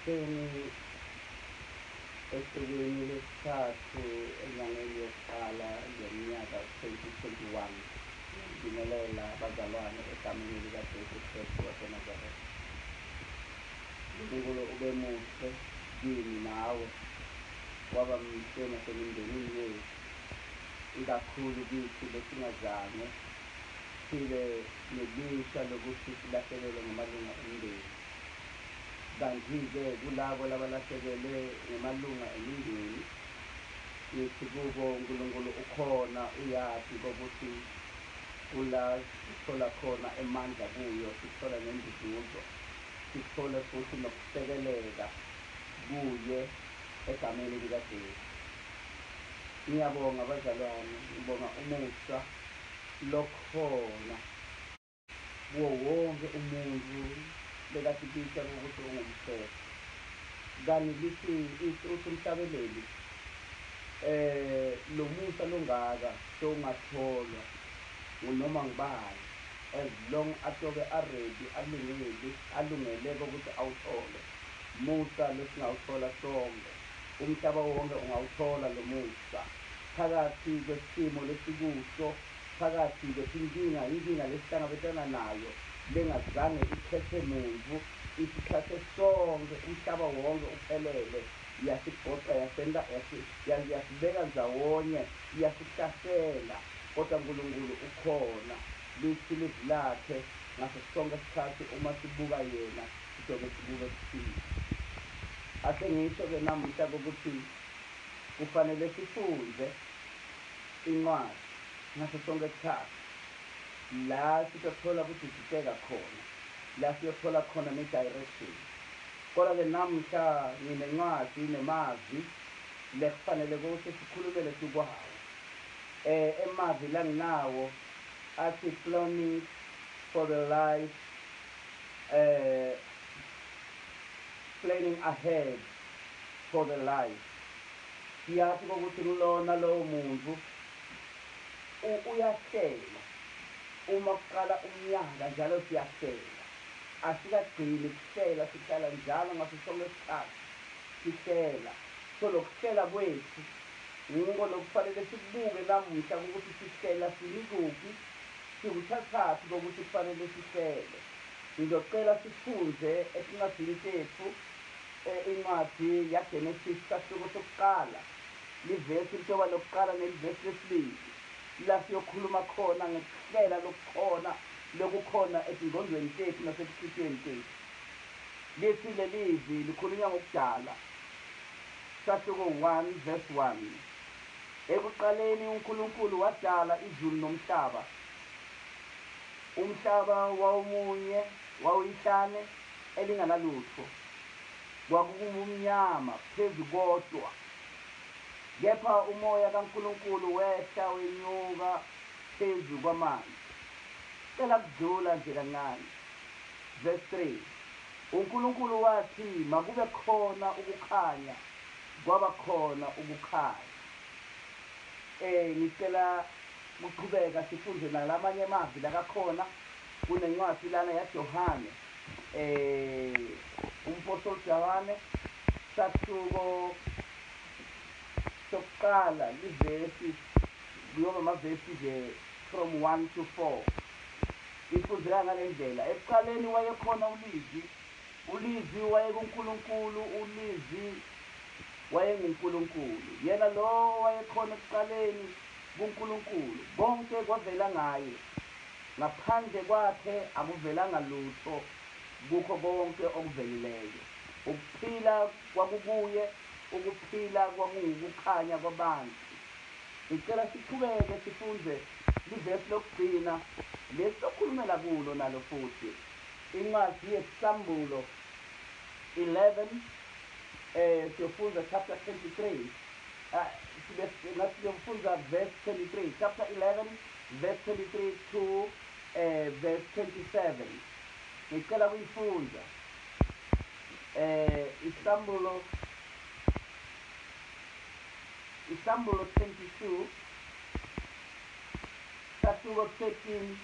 Seni esukwini lesithathu enyangeni yokuqala ngeminyaka 2021 ngibingelela abazalwane egameni likaJesu Kristu waseNazaretha. uNkulunkulu ube muhle kimi nawe, waba muhle nasemindenini yethu, ikakhulu kithi besingazange sibe nelishwa lokuthi silahlekelwe ngamalunga omndeni. Kanti-ke kulabo labalahlekelwe ngamalunga emindeni, sithi kubo uNkulunkulu ukhona, uyazi kokuthi kula sithola khona emandla kuyo, sithola nenduduzo, sithole futhi nokusekeleka kuye egameni likaJesu. Ngiyabonga abazalwane, ngibonga umusa lokhona kuwo wonke umuntu bekasibisa ukuthi ungumthetho. Kanti lithi umhlabeleli lo musa longaka songatholwa noma ngibani, as long atobe aredi alungele ukuthi awuthole musa lesingawuthola sonke. Umhlaba wonke ungawuthola lo musa phakathi kwesimo lesikuso, phakathi inkinga lesihlangabezana nayo lengazange ikhethe muntu, isikhathe sonke, umhlaba wonke uphelele, yasigoqa yasibeka ndzawonye, yasihlasela. Kodwa uNkulunkulu ukhona, lithi ilizwi lakhe ngaso sonke isikhathi uma sibuka yena sizobe sibuke kuthini. Ase ngisho-ke namuhla kokuthi kufanele sifunde incwadi ngaso sonke isikhathi, la siyothola ukudidiseka khona, la siyothola khona ne-direction. Kodwa-ke namuhla nginencwadi nemavi lekufanele ukuthi sikhulumele sikwawo. Emavi langinawo athi planning for the life, planning ahead for the life. Siyazi ukuthi kulona lowo muntu uyahlela. Uma kuqala umnyaka njalo siyahlela, asikagcini kuhlela, sihlala njalo ngaso sonke isikhathi sihlela. So lokuhlela kwethu yingo lokufanele sikubuke namuhla ukuthi sihlela sinikuphi, sikuthathathi kokuthi kufanele sihlele. Ngizocela sifunde esincwadini sethu incwadi yaGenesis sahluko sokuqala, livesi litoba lokuqala nelivesi lesibili, la siyokhuluma khona ngokuhlela lokukhona ezingqondweni zethu nasebuhliziyweni zethu. Lithi lelivi likhulunywa ngokudala, sahluko 1 verse 1. Ekuqaleni uNkulunkulu wadala izulu nomhlaba. Umhlaba wawumunye, wawuyihlane elinganalutho, kwakukumnyama phezu kodwa, kepha umoya kaNkulunkulu wehla wenyuka phezu kwamanzi. Cela kudlula nje kancane. Verse 3. uNkulunkulu wathi makube khona ukukhanya, kwaba khona ukukhanya. Ngicela kuqhubeka sifunde nalamanye amavi lakakhona kunencwadi lana yaJohane, umpostoli Johane, sahluko sokuqala livesi, kuyoba amavesi nje from 1 to 4. Ifundeka ngale ndlela: ekuqaleni wayekhona ulizwi wayekuNkulunkulu, ulizwi wayenguNkulunkulu. Yena lo wayekhona ekuqaleni kuNkulunkulu. Konke kwavela ngaye, ngaphandle kwakhe akuvelanga lutho. Kukho konke okuvelileyo. Ukuphila kwakukuye, ukuphila kwakungukukhanya kwabantu. Ngicela siqhubeke sifunde livesi lokugcina lesizokhulumela kulo nalo futhi, incwadi yeSambulo 11, siyofunda chapter 23. Siyofunda verse 23, chapter 11 verse 23 to verse 27. Ngicela kuyifunda Isambulo 22, sahluko 13,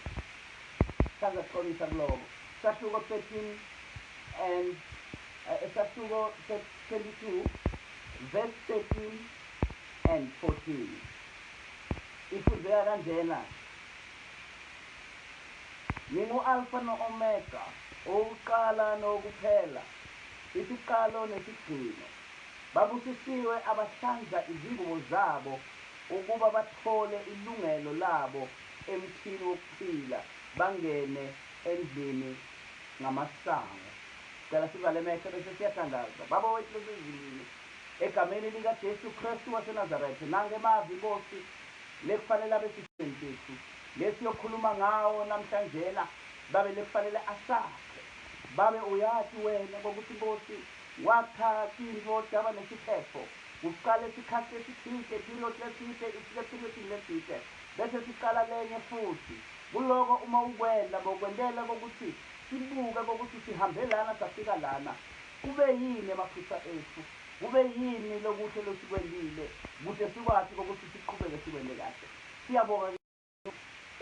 sazaxolisa kuloko, sahluko 13 and esahluko 22 verse 13 and 14 ifundeka kanjena ngingu-alpha no-omega okuqala nokuphela isiqalo nesigcino babusisiwe abahlanza izingubo zabo ukuba bathole ilungelo labo emthini wokuphila bangene endlini ngamasango cela sivale mehlo bese siyathandaza baba wethu besezulwini egameni likaJesu Kristu waseNazaretha nangemavi Nkosi lekufanele abesifeni sethu lesiyokhuluma ngawo namhlanjena babe lekufanele asakhe babe uyathi wena kokuthi Nkosi wakha into daba nesiphetho uqala isikhathi esithile period leside isiperiod leside bese siqala lenye futhi kuloko uma ukwenda bokwendela kokuthi sibuka kokuthi sihambe lana safika lana kube yini emaphutha ethu kube yini lokuhle losikwendile kude sikwazi kokuthi siqhubeke sikwende kahle siyabonga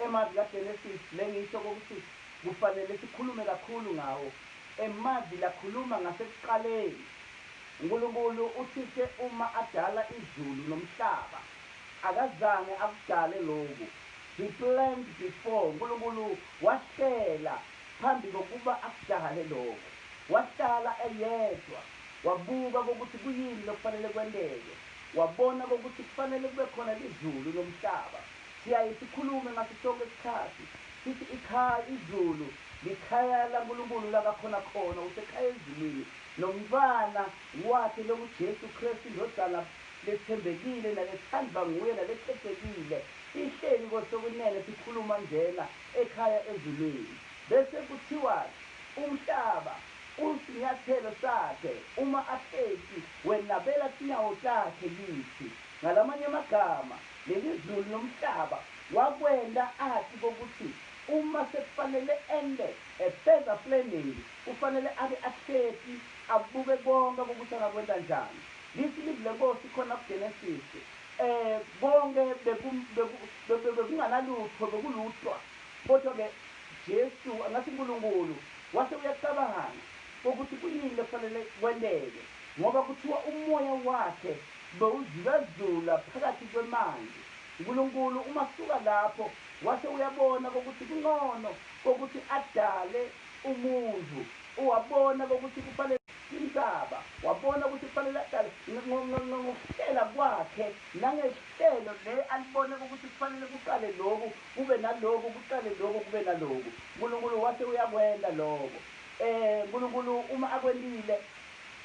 emavi kaGenesis lengisho kokuthi kufanele sikhulume kakhulu ngawo emavi lakhuluma ngasekuqaleni uNkulunkulu uthithe uma adala izulu nomhlaba akazange akudale lokhu he planned before uNkulunkulu wahlela phambi kokuba akudale lokho wahlala eyedwa wabuka kokuthi kuyini lokufanele kwendeke wabona kokuthi kufanele kube khona izulu nomhlaba siyaye sikhulume ngaso sonke isikhathi sithi ikhaya izulu likhaya laNkulunkulu lakakhona khona usekhaya ezulwini nomntwana wakhe lokuJesu Kristu indodana lethembekile nalesithandwa nguye nalekhethekile ihleli kosokunene sikhuluma njena ekhaya ezulwini bese kuthiwa umhlaba usinyathelo sakhe uma aphethi wenabela sinyawo sakhe kithi ngalamanye amagama leli zulu nomhlaba wakwenda athi kokuthi uma sekufanele ende further planning kufanele abe aphethi abuke konke ukuthi angakwenda njani lithi livule Nkosi khona kuGenesis konke bekunganalutho bekulutho kodwa-ke Jesu angathi uNkulunkulu wase uyacabanga ukuthi kuyini lefanele kwendeke ngoba kuthiwa umoya wakhe bewuzulazula phakathi kwemanzi uNkulunkulu uma suka lapho wase uyabona kokuthi kungcono kokuthi adale umuntu uwabona kokuthi kufanele intaba wabona ukuthi kufanele adale ngokuhlela kwakhe nangehlelo le alibone ukuthi kufanele kuqale lokhu kube naloku kuqale lokhu kube naloku uNkulunkulu wase uyakwenda lokho uNkulunkulu uma akwendile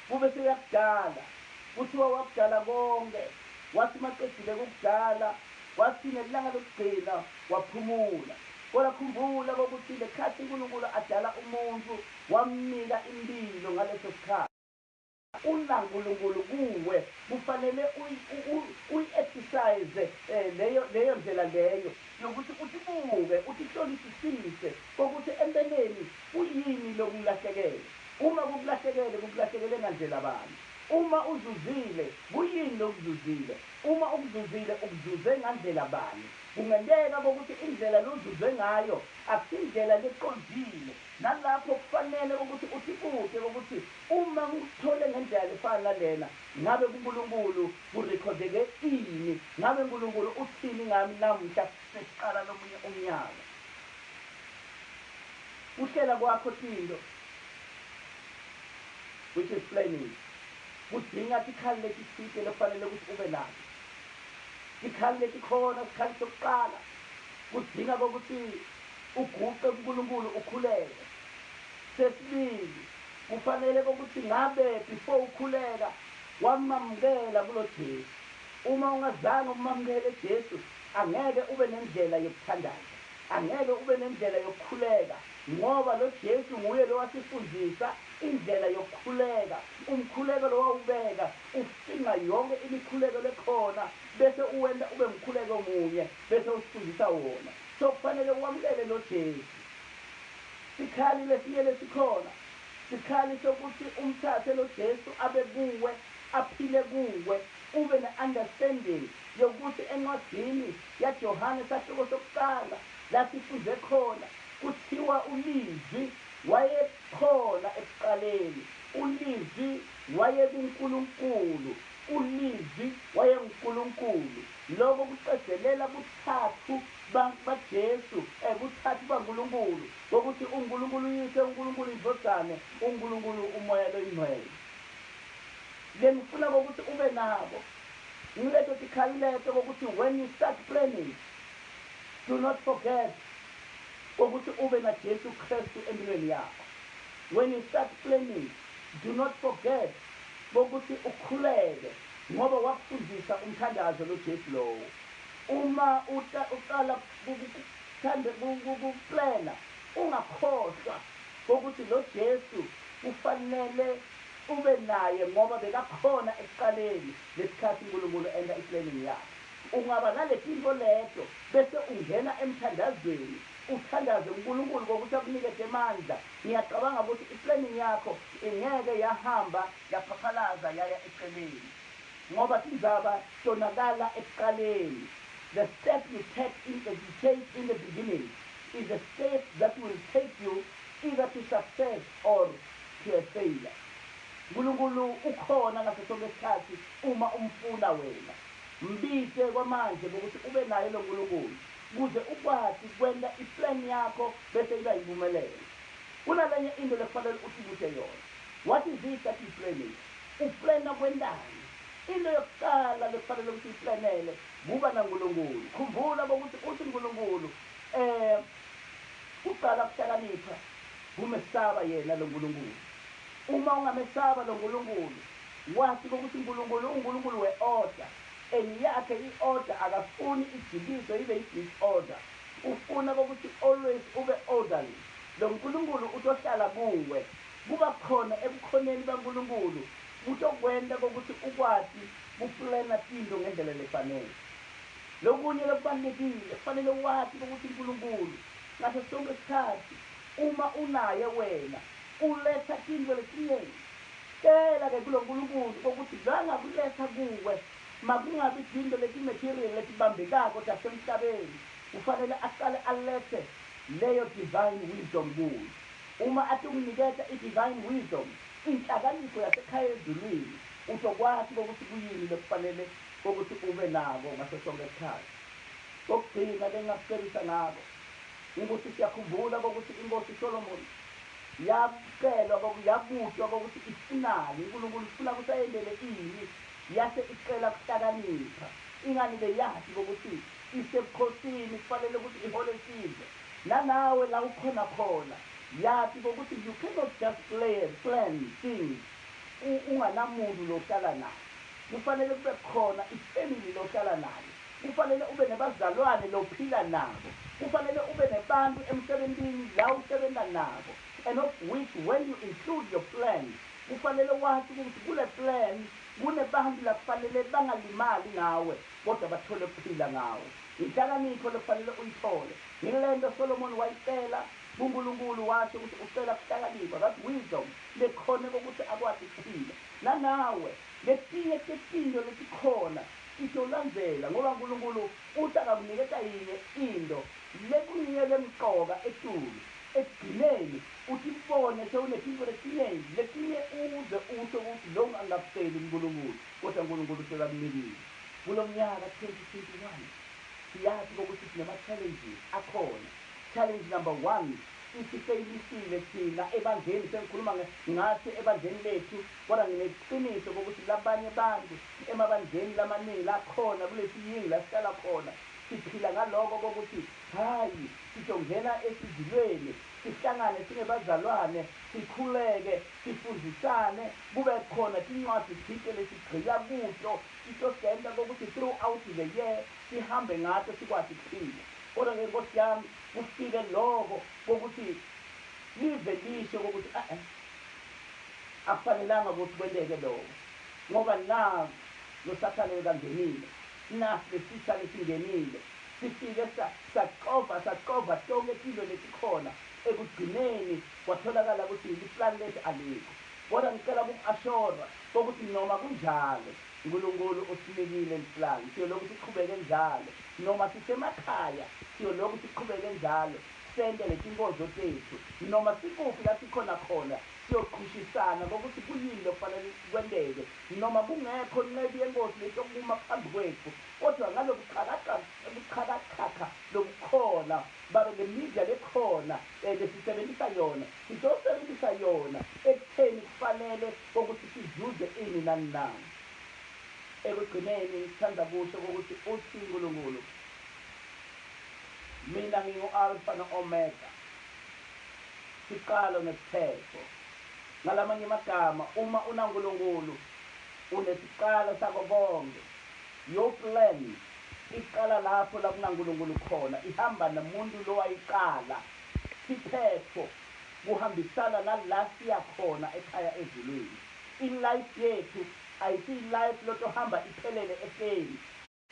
kube seyakudala kuthiwa wakudala konke wathi maqedile kokudala wathi nelanga lokugcina waphumula kodwa khumbula kokuthi lekhathi uNkulunkulu adala umuntu wamnika impilo ngaleso sikhathi uNkulunkulu kuwe kufanele uyi-exercise leyo ndlela leyo yokuthi uthibuke uthihlolisisise kokuthi empeleni kuyini lokulahlekele uma kukulahlekele ngandlela bani uma uzuzile kuyini lokuzuzile uma ukuzuzile ukuzuze ngandlela bani kungenteka kokuthi indlela lozuze ngayo akusindlela leqondile nalapho kufanele ukuthi uthibuke kokuthi uma ngikuthole ngendlela efana nalena ngabe kuNkulunkulu kurekhodeke ini ngabe uNkulunkulu uthini ngami namuhla sesiqala lomunye umnyaka uhlela kwakho Thixo which is planning kudinga tikhali letisite lefanele ukuthi ube nazo tikhali letikhona sikhali sokuqala kudinga kokuthi uguqe kuNkulunkulu ukhuleke sesibili kufanele kokuthi ngabe before ukhuleka wamamukela kulo Jesu uma ungazange umamukele Jesu angeke ube nendlela yokuthandaza angeke ube nendlela yokukhuleka ngoba lo Jesu nguye lo wasifundisa indlela yokukhuleka umkhuleko lo wawubeka ufinga yonke imikhuleko lekhona bese uwenda ube umkhuleko munye bese usifundisa wona so kufanele uwamukele lo Jesu sikhali lesiyele lesikhona sikhali sokuthi umthathe lo Jesu abe kuwe aphile kuwe ube ne-understanding yokuthi encwadini yaJohane sahluko sokuqala lasifunde khona kuthiwa ulizwi wayekhona ekuqaleni ulizwi wayebuNkulunkulu, ulizwi wayenguNkulunkulu. Lokho kuqedelela buthathu baJesu, buthathu baNkulunkulu, ukuthi uNkulunkulu uyise, uNkulunkulu indodana, uNkulunkulu umoya oyingcwele. Ngifuna ukuthi ube nabo ngilethe tikhalete ukuthi when you start planning, do not forget ukuthi ube na Jesu Kristu empilweni yakho. When you start planning, do not forget ukuthi ukhuleke ngoba wakufundisa umthandazo loJesu lowo. Uma uqala ukuplana, ungakhohlwa ukuthi lo Jesu kufanele ube naye ngoba bekakhona ekuqaleni lesikhathi uNkulunkulu enda iplanning yakhe. Ungaba naletinto leto bese ungena emthandazweni, uthandaze uNkulunkulu ngokuthi akunikeze amandla. Ngiyacabanga ukuthi iplanning yakho ingeke yahamba yaphaphalaza yaya eceleni ngoba tindzaba tonakala ekuqaleni. The step you take in the beginning is a step that will take you either to success or to a failure. uNkulunkulu ukhona ngaso sonke isikhathi uma umfuna wena. Mbise kwamanje ukuthi ube naye lo uNkulunkulu ukuze ukwazi kwenda iplan yakho bese iba yimpumelelo. Kunalenye into lekufanele uthibuthe yona. What is it that you planning? Uplana kwendani? Into yokuqala lekufanele ukuthi iplanele kuba naNkulunkulu. Khumbula ukuthi uthi uNkulunkulu uqala ukuhlakanipha kumesaba yena lo uNkulunkulu. Uma ungamesaba lo uNkulunkulu, wathi ukuthi uNkulunkulu uNkulunkulu we-order, yakhe i-order akafuni ijikiso ibe i-disorder. Ufuna ukuthi always ube orderly. Lo uNkulunkulu utohlala kuwe. Kuba khona ebukhoneni baNkulunkulu utokwenda ukuthi ukwazi ukuplana into ngendlela lefanele. Lokunye lokubalulekile kufanele wazi ukuthi uNkulunkulu ngaso sonke isikhathi uma unaye wena uletha into lesinyeni. Cela-ke kulo uNkulunkulu ukuthi zangakuletha kuwe makungabi into leti-material letibambekako tasemhlabeni. Kufanele aqale alethe leyo divine wisdom kuwe. Uma athi ukunikeza i-divine wisdom, inhlakanipho yasekhaya ezulwini, utokwazi ukuthi kuyini lekufanele ukuthi ube nako ngaso sonke isikhathi. Kokugcina lengakucelisa ngako ukuthi siyakhumbula ukuthi inkosi Solomon yacelwa yabuzwa ukuthi ifunani, uNkulunkulu ufuna ukuthi ayendele ini, yase icela ukuhlakanipha. Ingani beyazi ukuthi isebukhosini kufanele ukuthi ihole isizwe. Nanawe la ukhona khona yazi ukuthi you cannot just plan things unganamuntu lohlala naye. Kufanele kube khona ifamily lohlala naye. Kufanele ube nebazalwane lophila nabo. Kufanele ube nebantu emsebenzini la usebenza nabo. And of which when you include your plan, kufanele wazi ukuthi kule plan kunebantu lakufanele bangalimali ngawe kodwa bathole ukuphila ngawe. Inhlakanipho lefanele uyithole. Ngilento Solomon wayicela uNkulunkulu washo ukuthi ucela ukuhlakanipha, that wisdom lekhona ukuthi akwazi ukuphila. Nanawe letinye tetinto letikhona itolandzela ngoba uNkulunkulu uthi akakunikeza yinye into lekunikele emqoka etulu. Ekugcineni uthi ubone sewunetinto letiningi letinye uze usho ukuthi lo angakufeli uNkulunkulu kodwa uNkulunkulu usekakunikile. Kulo mnyaka 2021 siyazi ukuthi sinama-challenges akhona. Challenge number 1, isifeyisile thina ebandleni, sengikhuluma ngathi ebandleni lethu kodwa ngineqiniso ukuthi labanye abantu emabandleni lamaningi lakhona kulesi yingi lasihlala khona siphila ngaloko kokuthi hayi sizongena esizilweni, sihlangane singebazalwane, sikhuleke, sifundisane, kube khona tincwadi thike lesigxila kuto sitosenta kokuthi throughout the year sihambe ngato sikwazi ukuphila. Kodwa ke Nkosi yami kufike lokho kokuthi live lisho kokuthi akufanelanga ukuthi kwenteke lokho ngoba na lo Sathane kangenile, nasi lesithane singenile, sifike saqova tonke izinto letikhona. Ekugcineni kwatholakala ukuthi iplan lethu alikho. Kodwa ngicela uku-ashora kokuthi noma kunjalo uNkulunkulu usinikile iplan, siyolokhu siqhubeke njalo. Noma sisemakhaya siyolokhu siqhubeke njalo. sisende letinkonzo tethu noma sikuphi la sikhona khona siyoqhushisana ngokuthi kuyini lokufanele kwendeke noma kungekho ncebi yenkosi lesiyokuma phambi kwethu kodwa ngalobuxhakaxhaka lobukhona babe le-media lekhona lesisebenzisa yona sizosebenzisa yona ekutheni kufanele kokuthi sizuze ini nani nani. Ekugcineni ngithanda kusho ukuthi uthi uNkulunkulu, mina ngingu-alpha no-omega, siqalo nesiphetho. Ngalamanye amagama, uma unaNkulunkulu unesiqalo sakho konke. Your plan iqala lapho la kunaNkulunkulu khona, ihamba nomuntu lo wayiqala. Siphetho kuhambisana nala siya khona ekhaya ezulwini. I-life yethu ayisiyi-life lotohamba iphelele ehleni.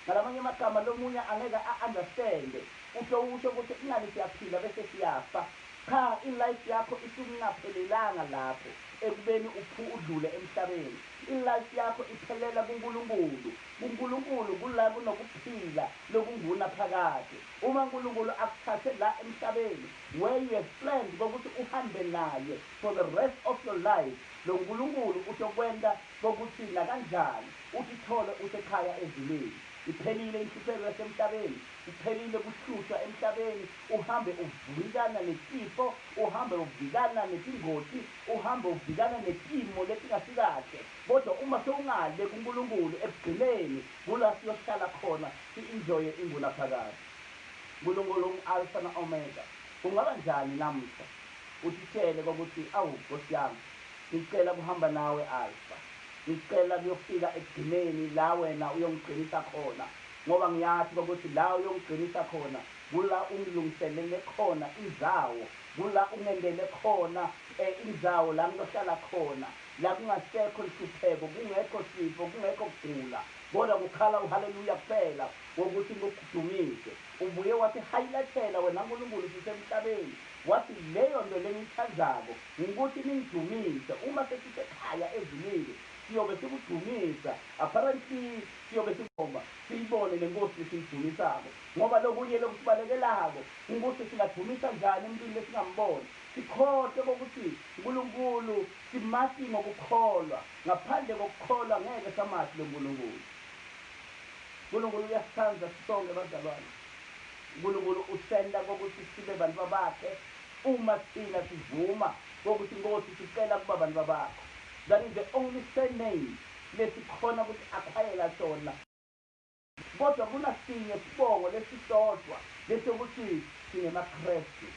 Ngalamanye amagama lomunye angeke a-understande usho ukuthi ingani siyaphila bese siyafa. Cha, i-life yakho isuke ingaphelelanga lapho ekubeni udlule emhlabeni. I-life yakho iphelela kuNkulunkulu. kuNkulunkulu kula kunokuphila lokunguna phakade. Uma uNkulunkulu akuthathe la emhlabeni where you have planned kokuthi uhambe naye for the rest of your life, lo nkulunkulu uzokwenda kokuthi nakanjani uthithole usekhaya ezulwini. Iphelile inhlupheko yasemhlabeni, iphelile kuhlushwa emhlabeni, uhambe uvikana nesifo, uhambe uvikana nezingozi, uhambe uvikana nesimo lesingasikahle. Kodwa uma sewungale kuNkulunkulu ekugcineni kula siyohlala khona si-enjoye ingunaphakade. uNkulunkulu ungu-alpha na-omega. Kungaba njani namuhla utitshele kokuthi awu Nkosi yami ngicela kuhamba nawe alpha, ngicela kuyofika ekugcineni la wena uyongigcinisa khona, ngoba ngiyathi ukuthi la uyongigcinisa khona kula ungilungiselele khona inzawo, kula ungendele khona inzawo la ngizohlala khona, la kungasekho nhlupheko, kungekho sifo, kungekho kugula, kodwa kukhala uhaleluya kuphela wokuthi ngikudumise. Ubuye wathi hayilethela wena Nkulunkulu sisemhlabeni, wathi leyo nto lengiyithandako ukuthi ningidumise. Uma sesisekhaya ezulwini siyobe sikudumisa, apparently siyobe siyibone le nkosi esiyidumisako, ngoba lokunye lokusibalekelayo ukuthi singadumisa njani emntwini lesingamboni. Sikhohle kokuthi uNkulunkulu simazi ngokukholwa, ngaphandle kokukholwa ngeke samazi lo Nkulunkulu. uNkulunkulu uyasithanda sonke bazalwane. uNkulunkulu usenda kokuthi sibe bantu bakhe uma thina sivuma kokuthi Nkosi sicela kuba bantu bakho. That is the only surname lesikhona ukuthi akhayela sona. Kodwa kunasinye sibongo lesisodwa lesokuthi singemaKrestu.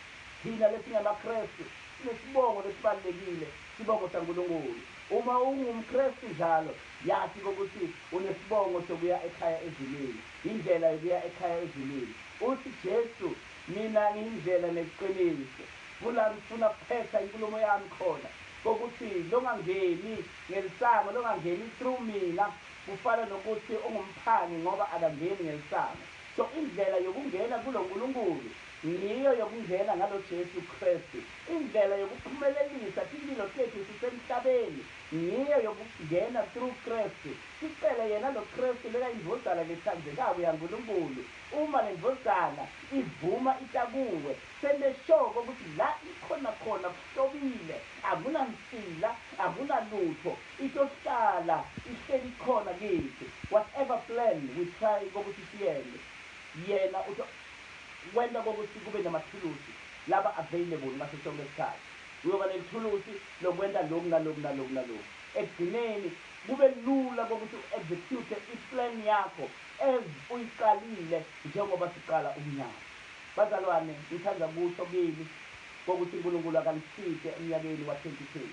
Thina lesingemaKrestu sinesibongo lesibalulekile, sibongo saNkulunkulu. Uma ungumKrestu njalo yathi ukuthi unesibongo sokuya ekhaya ezulwini, indlela yokuya ekhaya ezulwini. Uthi Jesu, mina ngiyindlela neqiniso. Kula ngifuna kuphetha inkulumo yami khona kokuthi longangeni ngelisango, longangeni through mina kufana nokuthi ungumphani ngoba akangeni ngelisango. So indlela yokungena kulo Nkulunkulu niyo yokungena ngalo Jesu Kristu. Indlela yokuphumelelisa impilo sethu sisemhlabeni niyo yokungena through Kristu. Sicele yena lo Kristu lekayindvodana lethandzekako yaNkulunkulu. Uma le ndvodana ivuma itakuwe, sende sure ukuthi la ikhona khona kuhlobile, akunamsila, akunalutho, itohlala ihleli khona kithi. Whatever plan we try kokuthi siyende, yena wenda kokuthi kube namathulusi laba available ngaso sonke isikhathi. Uyoba nethulusi lokwenda lokhu nalokhu nalokhu nalokhu. Ekugcineni kube lula kokuthi u-execute i-plan yakho as uyiqalile njengoba siqala umnyaka. Bazalwane, ngithanda kusho kimi kokuthi uNkulunkulu akangishiye emnyakeni wa-2020.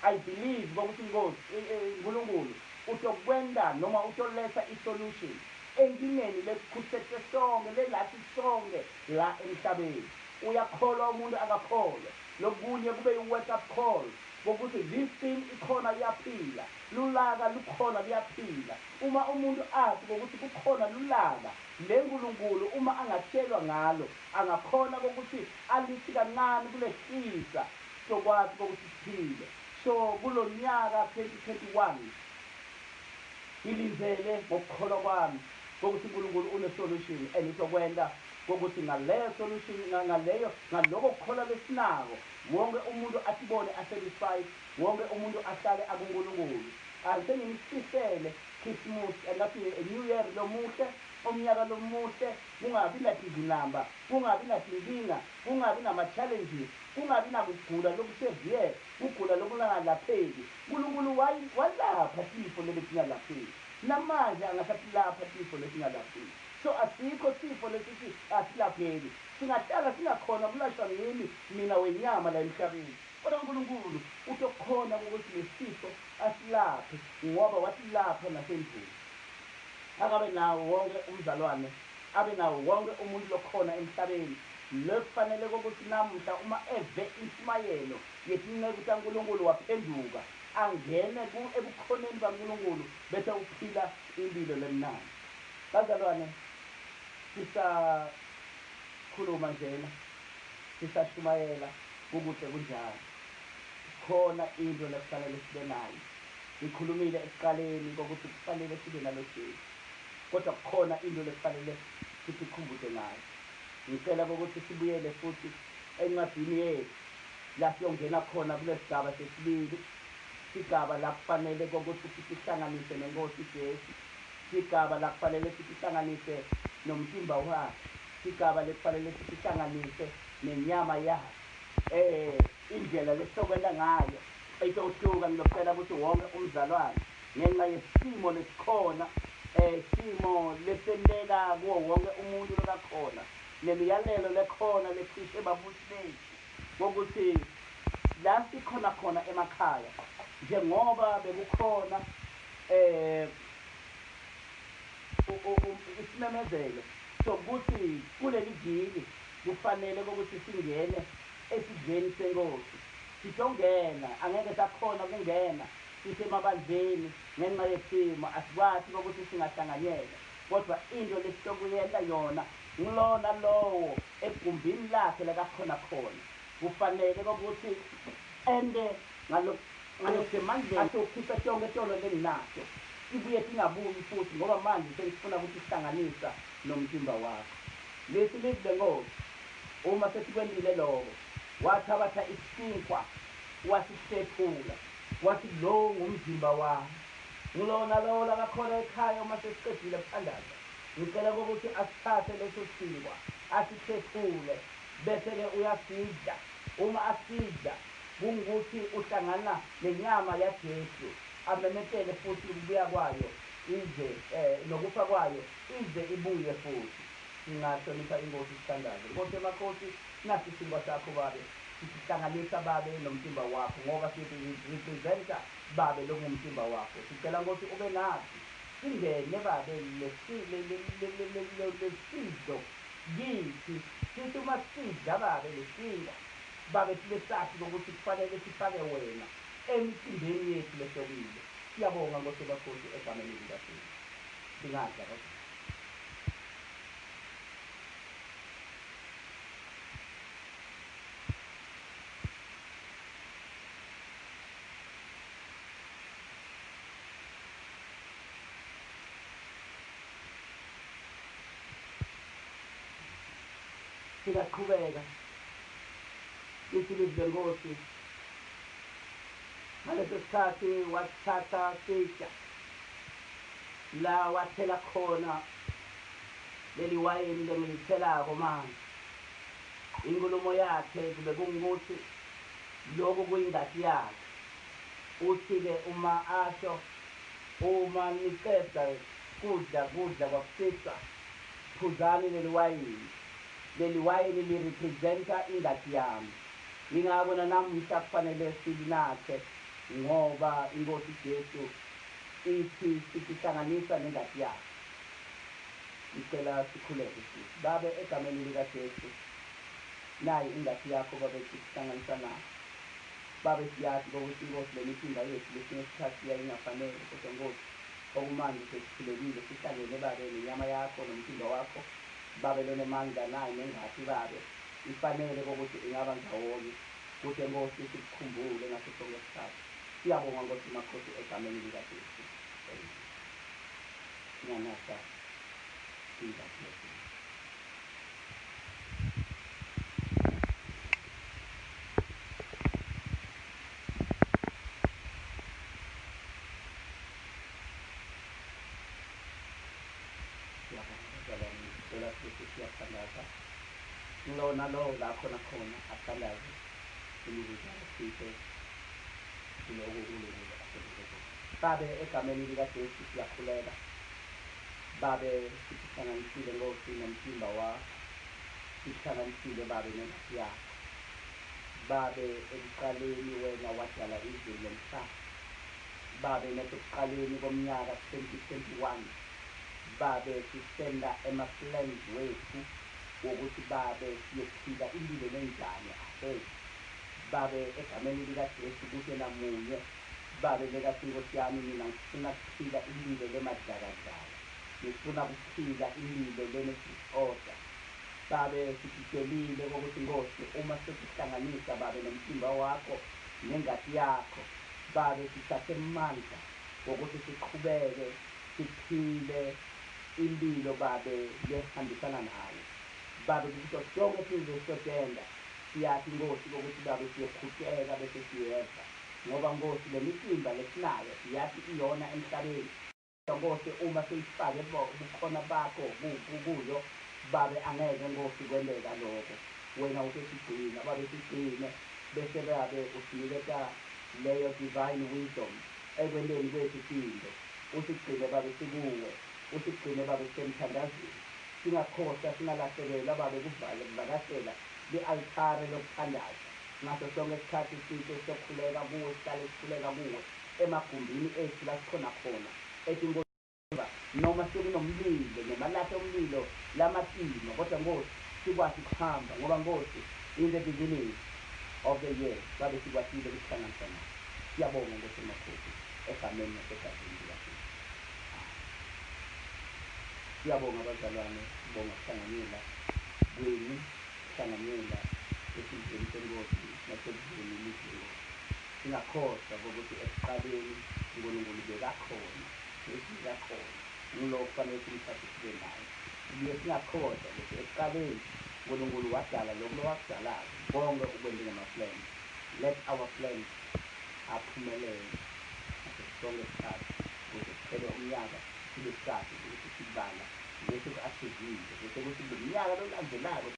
I believe kokuthi uNkulunkulu uzokwenda noma uzoletha i-solution enkingeni lesikhusete sonke lelathi sonke la emhlabeni. Uyakholwa umuntu akakholwa, lokunye kube yi-wake up call kokuthi this thing ikhona liyaphila, lulaka lukhona liyaphila. Uma umuntu azi kokuthi kukhona lulaka, le Nkulunkulu uma angatshelwa ngalo angakhona kokuthi alithi kancane kulehlisa sokwazi kokuthi siphile. So kulo nyaka 2021 ngilindele ngokukholwa kwami kokuthi uNkulunkulu une-solution and izokwenda kokuthi ngaleyo solution ngaloko kukholwa lesinako wonke umuntu asibone asatisfied, wonke umuntu ahlale akuNkulunkulu. Sengimfisele Christmas angathi New Year lomuhle, umnyaka lomuhle, kungabi natinamba, kungabi natinkinga, kungabi nama-challenges, kungabi nakugula lokusevere, kugula lokungalapheki. uNkulunkulu walapha tifo lebetingalapheki, namanje angasasilapha tifo lesingalapheki. So asikho sifo lesithi asilapheki, singahlala singakhona kulashwa mina wenyama la emhlabeni, kodwa uNkulunkulu utokhona ukuthi lesifo asilaphe ngoba wasilapha nasendlini. Akabe nawo wonke umzalwane, abe nawo wonke umuntu lokhona emhlabeni lekufanele ukuthi namuhla uma eve intshumayelo yetinceku kaNkulunkulu waphenduka, angene ebukhoneni baNkulunkulu bese uphila impilo lemnandi. Bazalwane, sisakhuluma njena, sisashumayela ukuthi kunjalo. Khona into lekufanele sibe nayo. Ngikhulumile ekuqaleni kokuthi kufanele sibe nalo hlelo, kodwa kukhona into lekufanele sikhumbuze ngayo. Ngicela ukuthi sibuyele futhi encwadini yethu la siyongena khona kule sigaba sesibili, sigaba la kufanele kokuthi sihlanganise neNkosi Jesu, sigaba la kufanele sihlanganise nomtimba wakhe, sigaba lekufanele sihlanganise nenyama yakhe. Indlela lesokwenza ngayo ayitohluka. Ngilocela ukuthi wonke umzalwane ngenxa yesimo lesikhona, simo lesenteka kuwo wonke umuntu lokakhona, nemiyalelo lekhona lekhishwe ebabusi bethu wokuthi la sikhona khona emakhaya, njengoba bekukhona isimemezelo sokuthi kuleli viki kufanele ukuthi singene esidleni senkosi. Sitongena, angeke sakhona ukungena sisemabandleni ngenxa yesimo, asikwazi ukuthi singahlanganyela, kodwa into lesitokuyenza yona ngilona lowo egumbini lakhe lakakhona khona kufanele ukuthi ende ngalokusemandleni asokhipha tonke tolo lenginaso, sibuye singabuyi futhi ngoba manje sesifuna ukuthi sihlanganisa nomtimba wakho. Lesi live ngoba uma sesikwendile lokho, wathabatha isinkwa wasishephula, wathi lo ngumzimba wami. Ngilona lowo lakakhona ekhaya uma sesiqedile phandaza, ngicela ukuthi asithathe leso sinkwa asishephule, bese-ke uyasidla. Uma asidla kungukuthi uhlangana nenyama yaJesu, amemetele futhi ukubuya kwayo ize nokufa kwayo ize ibuye futhi. Singahlonipha inkosi sithandaze. Nkosi emakhosi, nasi isinkwa sakho babe, sisihlanganisa babe nomtimba wakho ngoba sirepresenta babe lo ngumtimba wakho. Sicela ukuthi ube nathi, singene babe lesizo kithi, sithi uma sidla babe lesinkwa babe sibe sathi ukuthi kufanele sifake wena emcimbeni yethu lesokile. Siyabonga Nkosi emakhosi egameni likaJesu. Singadla kodwa. Singaqhubeka lithi live Nkosi. Ngaleso sikhathi wathatha sitsha la wathela khona leli wayini lengilithelako manje. Inkulumo yakhe kube kungukuthi lokho kuyingadi yakhe. Uthi-ke uma asho, uma niqeda kudla kwakusisa, phuzani leli wayini. Leli wayini lirepresenta ingadi yami. Ngingako namuhla kufanele silinathe ngoba inkosi Jesu ithi sihlanganisa nengadi yakhe. Ngicela sikhuleke futhi. Babe egameni likaJesu, nayi ingadi yakho babe sihlanganisa nayo. Babe siyazi ukuthi inkosi lemithimba yethu lesinye isikhathi yayingafanele, kodwa Nkosi okumanje sesikhulekile sihlangene babe nenyama yakho nomtimba wakho. Babe lonemandla nayo nengadi babe ifanele ukuthi ingaba ndawonye, kuthi Nkosi sikukhumbule ngaso sonke isikhathi. Siyabonga Nkosi emakhosi egameni likaJesu. Nyanasa ingadi yethu. siyathandaza lona lowo la khona khona athandaze imibuzo siphe kuloku uNkulunkulu asebenze kuwo. Babe egameni likaJesu siyakhuleka, babe sikuhlanganisile Nkosi nomthimba wakho, sikuhlanganisile babe nengathi yakho. Babe ekuqaleni wena wadala izulu nomhlaba, babe nasekuqaleni komnyaka 2021, babe sisenda ema-plans wethu wokuthi babe siyophila impilo nenjani ahead. Babe egameni likaJesu kuhle namunye, babe lekathi Nkosi yami mina ngifuna kuphila impilo lemadlakadlala, ngifuna kuphila impilo lene-disorder. Babe sikutshelile ukuthi Nkosi uma sekuhlanganisa babe nomthimba wakho nengadi yakho, babe sithathe amandla wokuthi siqhubeke siphile impilo babe lehambisana nawe. Babe kuso sonke sizwe sodenda siyathi Nkosi ukuthi babe siyoqhubeka bese siyedla, ngoba Nkosi le mithimba lesinayo siyathi iyona emhlabeni. Nkosi uma siyifake ubukhona bakho kuyo, babe angeke Nkosi kwenzeka lokho. Wena usesigcina babe sigcine bese babe usinikeza leyo divine wisdom ekwenteni kwethu izinto. Usigcine babe sikuwe, usigcine babe semthandazweni, singakhohlwa singalahlekelwa babe kuvakashela li-altare lokuthandaza ngaso sonke isikhathi sihle sokukhuleka kuwe, sihlale sikhuleka kuwe emagumbini ethu la sikhona khona ethi noma sekunomlilo noma lapho umlilo lamatima, kodwa Nkosi sikwazi ukuhamba ngoba Nkosi in the beginning of the year babe sikwazile ukuhlanganisa nawe. Siyabonga Nkosi emakhosi egameni nasegazini likaJesu. Siyabonga abazalwane, sibonga ukuhlanganyela kwenu, ukuhlanganyela esizweni seNkosi nasekuzweni ilizwe. Singakhohlwa ukuthi ekuqaleni uNkulunkulu bekakhona, Jesu bekakhona, ngulowo kufanele simthathe sibe naye. Sibuye singakhohlwa ukuthi ekuqaleni uNkulunkulu wadala lokho wakudalayo, konke ukwenze ngama-plans. Let our plans aphumelele ngaso sonke isikhathi ukuze kuphele umnyaka sibe sazi ukuthi sibala bese ku-achieve-ile bese kuthi lo mnyaka lolandelayo